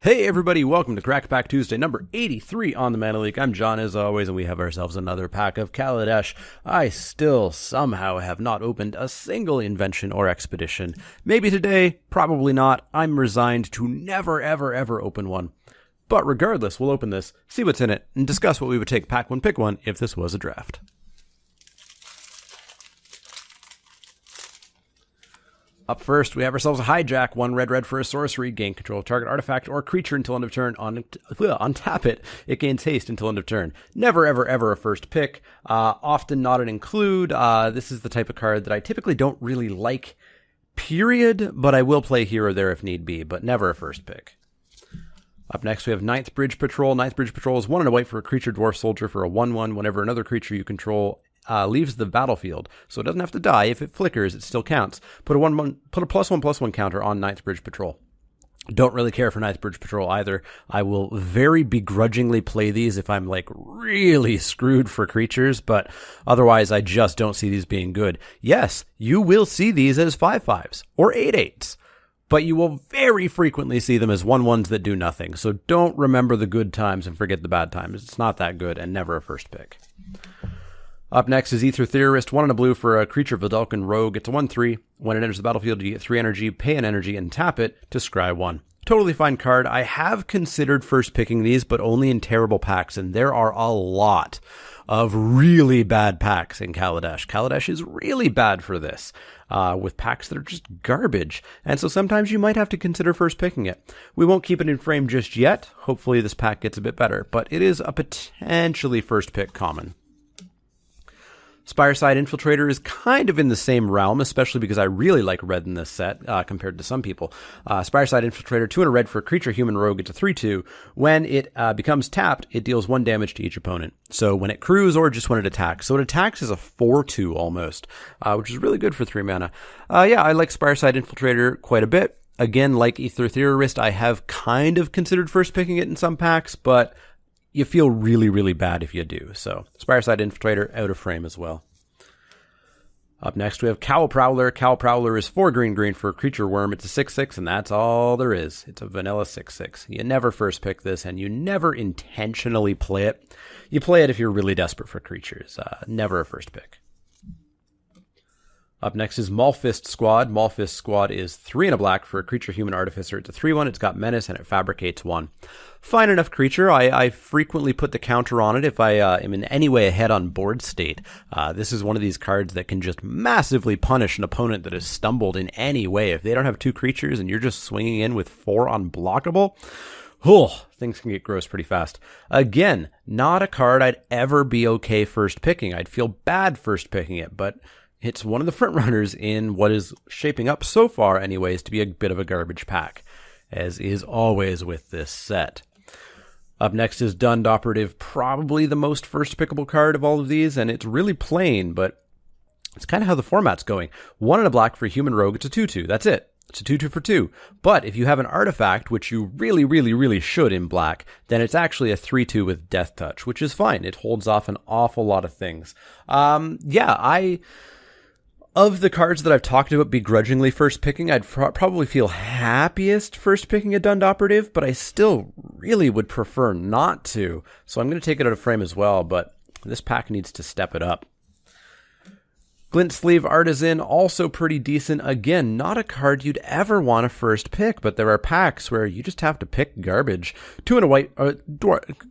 Hey everybody, welcome to Crackpack Tuesday, number 83 on the Mana League. I'm John as always, and we have ourselves another pack of Kaladesh. I still somehow have not opened a single invention or expedition. Maybe today, probably not. I'm resigned to never ever open one. But regardless, we'll open this, see what's in it, and discuss what we would take pack one, pick one if this was a draft. Up first, we have ourselves a Hijack, 1 red for a sorcery, gain control of target artifact or creature until end of turn. Untap it, it gains haste until end of turn. Never ever a first pick, often not an include. This is the type of card that I typically don't really like, period, but I will play here or there if need be, but never a first pick. Up next, we have Ninth Bridge Patrol. Ninth Bridge Patrol is 1 and a white for a creature dwarf soldier for a 1/1 whenever another creature you control leaves the battlefield, so it doesn't have to die. If it flickers, it still counts. Put a +1/+1 counter on Ninth Bridge Patrol. Don't really care for Ninth Bridge Patrol either. I will very begrudgingly play these if I'm like really screwed for creatures, but otherwise I just don't see these being good. Yes, you will see these as 5/5s or 8/8s, but you will very frequently see them as 1/1s that do nothing. So don't remember the good times and forget the bad times. It's not that good and never a first pick. Up next is Aether Theorist, 1 and a blue for a creature Vidalcan Rogue. It's a 1/3. When it enters the battlefield, you get 3 energy, pay an energy, and tap it to scry 1. Totally fine card. I have considered first picking these, but only in terrible packs, and there are a lot of really bad packs in Kaladesh. Kaladesh is really bad for this, with packs that are just garbage, and so sometimes you might have to consider first picking it. We won't keep it in frame just yet. Hopefully this pack gets a bit better, but it is a potentially first pick common. Spireside Infiltrator is kind of in the same realm, especially because I really like red in this set compared to some people. Spireside Infiltrator, 2 and a red for a creature human rogue. It's a 3/2. When it becomes tapped, it deals 1 damage to each opponent. So when it crews or just when it attacks. So it attacks as a 4/2 almost, which is really good for 3 mana. Yeah, I like Spireside Infiltrator quite a bit. Again, like Aether Theorist, I have kind of considered first picking it in some packs, but you feel really bad if you do. So Spireside Infiltrator out of frame as well. Up next, we have Cowl Prowler. Cowl Prowler is 4 green for a creature worm. It's a 6/6, and that's all there is. It's a vanilla 6/6. You never first pick this, and you never intentionally play it. You play it if you're really desperate for creatures. Never a first pick. Up next is Maulfist Squad. Maulfist Squad is 3 and a black for a creature human artificer. It's a 3/1. It's got menace and it fabricates 1. Fine enough creature. I frequently put the counter on it if I am in any way ahead on board state. This is one of these cards that can just massively punish an opponent that has stumbled in any way. If they don't have 2 creatures and you're just swinging in with 4 unblockable, things can get gross pretty fast. Again, not a card I'd ever be okay first picking. I'd feel bad first picking it, but it's one of the front runners in what is shaping up so far anyways to be a bit of a garbage pack, as is always with this set. Up next is Dund Operative, probably the most first pickable card of all of these, and it's really plain, but it's kind of how the format's going. 1 and a black for a human rogue. It's a 2/2. That's it. It's a 2/2 for 2. But if you have an artifact, which you really should in black, then it's actually a 3/2 with Death Touch, which is fine. It holds off an awful lot of things. Of the cards that I've talked about begrudgingly first picking, I'd probably feel happiest first picking a Dund Operative, but I still really would prefer not to. So I'm going to take it out of frame as well, but this pack needs to step it up. Glint Sleeve Artisan, also pretty decent. Again, not a card you'd ever want to first pick, but there are packs where you just have to pick garbage. 2 and a white.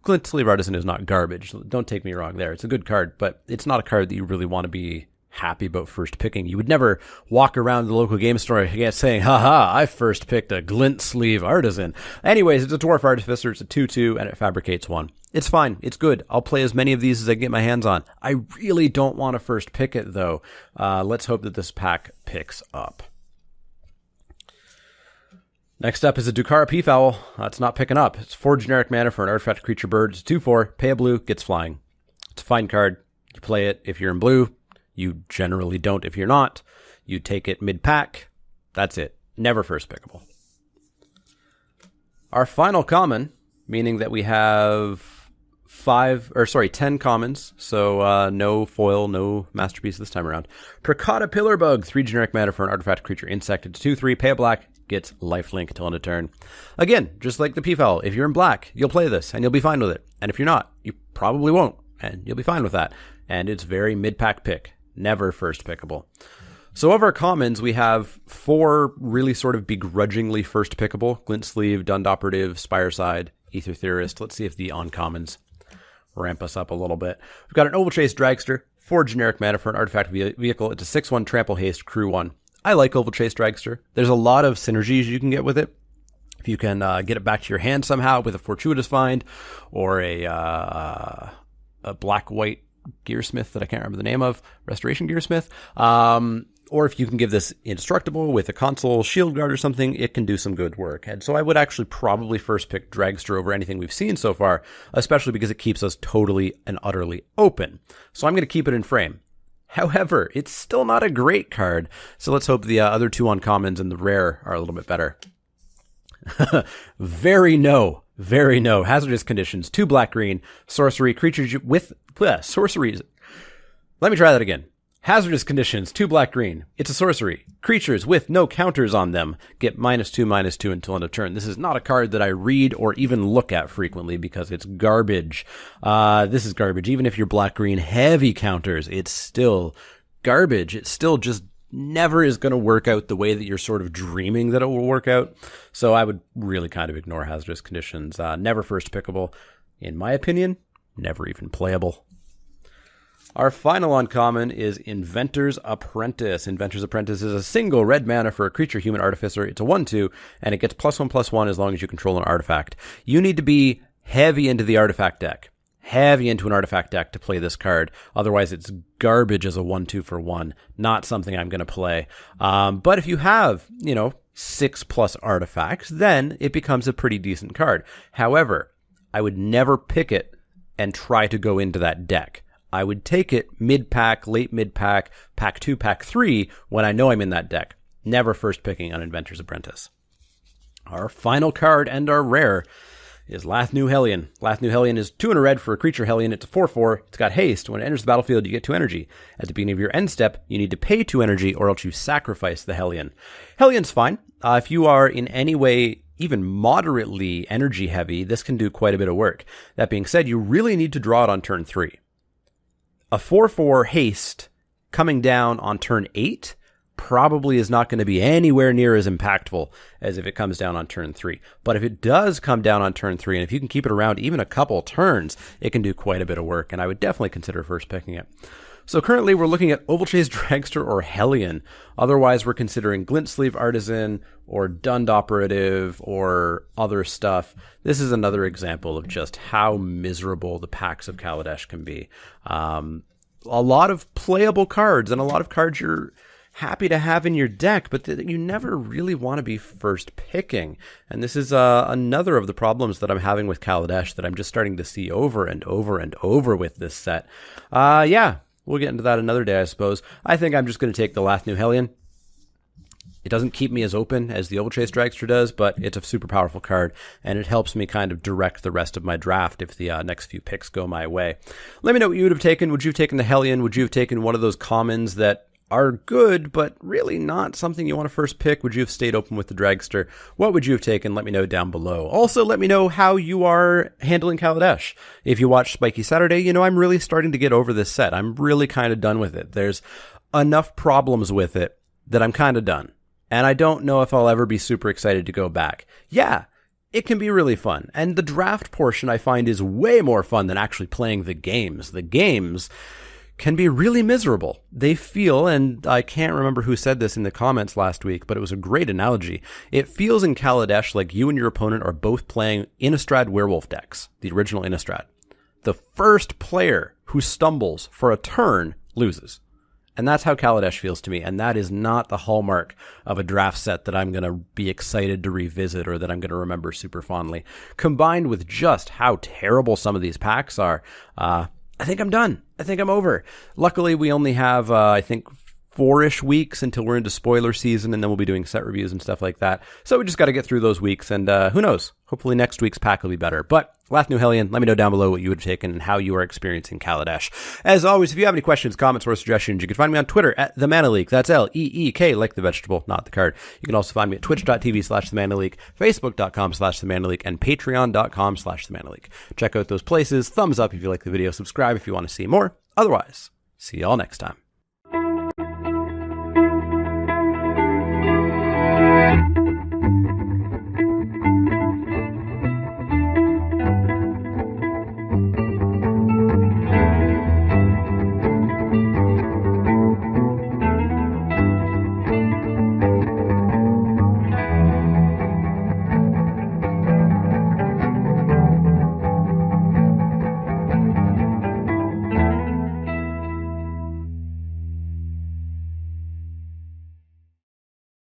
Glint Sleeve Artisan is not garbage. Don't take me wrong there. It's a good card, but it's not a card that you really want to be happy about first picking. You would never walk around the local game store saying, haha, I first picked a Glint Sleeve Artisan. Anyways, it's a Dwarf Artificer. It's a 2/2, and it fabricates 1. It's fine. It's good. I'll play as many of these as I get my hands on. I really don't want to first pick it, though. Let's hope that this pack picks up. Next up is a Dukara Peafowl. It's not picking up. It's 4 generic mana for an artifact creature bird. It's 2/4. Pay a blue, gets flying. It's a fine card. You play it if you're in blue. You generally don't if you're not. You take it mid-pack. That's it. Never first pickable. Our final common, meaning that we have 10 commons, so no foil, no masterpiece this time around. Prakata Pillarbug, 3 generic mana for an artifact creature insect. It's 2/3, pay a black, gets lifelink until end of turn. Again, just like the P-Foul, if you're in black, you'll play this and you'll be fine with it. And if you're not, you probably won't, and you'll be fine with that. And it's very mid-pack pick, never first pickable. So of our commons, we have 4 really sort of begrudgingly first pickable: Glint Sleeve, Dund Operative, Spireside, Ether Theorist. Let's see if the uncommons ramp us up a little bit. We've got an Oval Chase Dragster, 4 generic mana for an artifact vehicle. It's a 6/1 Trample Haste, Crew 1. I like Oval Chase Dragster. There's a lot of synergies you can get with it. If you can get it back to your hand somehow with a Fortuitous Find, or a black-white Gearsmith that I can't remember the name of, Restoration Gearsmith, or if you can give this indestructible with a console shield guard or something, it can do some good work. And so I would actually probably first pick Dragster over anything we've seen so far, especially because it keeps us totally and utterly open. So I'm going to keep it in frame. However, it's still not a great card, so let's hope the other 2 uncommons and the rare are a little bit better. Very no. Hazardous conditions, 2 black-green, sorcery, creatures with sorceries. Let me try that again. Hazardous conditions, 2 black-green. It's a sorcery. Creatures with no counters on them get -2/-2 until end of turn. This is not a card that I read or even look at frequently because it's garbage. This is garbage. Even if you're black-green heavy counters, it's still garbage. It still just never is going to work out the way that you're sort of dreaming that it will work out. So I would really kind of ignore hazardous conditions. Never first pickable. In my opinion, never even playable. Our final uncommon is Inventor's Apprentice. Inventor's Apprentice is a single red mana for a creature, human artificer. It's a 1/2, and it gets +1/+1 as long as you control an artifact. You need to be heavy into the artifact deck. Heavy into an artifact deck to play this card. Otherwise, it's garbage as a 1/2 for 1. Not something I'm going to play. But if you have, 6+ artifacts, then it becomes a pretty decent card. However, I would never pick it and try to go into that deck. I would take it mid-pack, late mid-pack, pack 2, pack 3, when I know I'm in that deck. Never first picking on Inventor's Apprentice. Our final card and our rare is Lathnu Hellion. Lathnu Hellion is 2 and a red for a creature Hellion. It's a 4/4. It's got haste. When it enters the battlefield, you get 2 energy. At the beginning of your end step, you need to pay 2 energy or else you sacrifice the Hellion. Hellion's fine. If you are in any way even moderately energy heavy, this can do quite a bit of work. That being said, you really need to draw it on turn 3. A 4/4 haste coming down on turn 8 probably is not going to be anywhere near as impactful as if it comes down on turn 3. But if it does come down on turn 3, and if you can keep it around even a couple turns, it can do quite a bit of work, and I would definitely consider first picking it. So currently we're looking at Oval Chase Dragster or Hellion. Otherwise, we're considering Glint Sleeve Artisan or Dund Operative or other stuff. This is another example of just how miserable the packs of Kaladesh can be. A lot of playable cards and a lot of cards you're happy to have in your deck, but that you never really want to be first picking. And this is another of the problems that I'm having with Kaladesh that I'm just starting to see over and over and over with this set. We'll get into that another day, I suppose. I think I'm just going to take the Lathnu Hellion. It doesn't keep me as open as the Oval Chase Dragster does, but it's a super powerful card, and it helps me kind of direct the rest of my draft if the next few picks go my way. Let me know what you would have taken. Would you have taken the Hellion? Would you have taken one of those commons that are good, but really not something you want to first pick? Would you have stayed open with the Dragster? What would you have taken? Let me know down below. Also, let me know how you are handling Kaladesh. If you watched Spiky Saturday, I'm really starting to get over this set. I'm really kind of done with it. There's enough problems with it that I'm kind of done. And I don't know if I'll ever be super excited to go back. Yeah, it can be really fun. And the draft portion I find is way more fun than actually playing the games. The games can be really miserable. They feel, and I can't remember who said this in the comments last week, but it was a great analogy. It feels in Kaladesh like you and your opponent are both playing Innistrad Werewolf decks, the original Innistrad. The first player who stumbles for a turn loses. And that's how Kaladesh feels to me, and that is not the hallmark of a draft set that I'm going to be excited to revisit or that I'm going to remember super fondly. Combined with just how terrible some of these packs are, I think I'm done. I think I'm over. Luckily, we only have, 4-ish weeks until we're into spoiler season, and then we'll be doing set reviews and stuff like that. So we just got to get through those weeks, and who knows? Hopefully next week's pack will be better. But Last New Hellion, let me know down below what you would have taken and how you are experiencing Kaladesh. As always, if you have any questions, comments, or suggestions, you can find me on Twitter at The Mana Leak. That's L-E-E-K, like the vegetable, not the card. You can also find me at twitch.tv/TheManaLeak, Facebook.com/TheManaLeak, and Patreon.com/TheManaLeak. Check out those places. Thumbs up if you like the video. Subscribe if you want to see more. Otherwise, see y'all next time.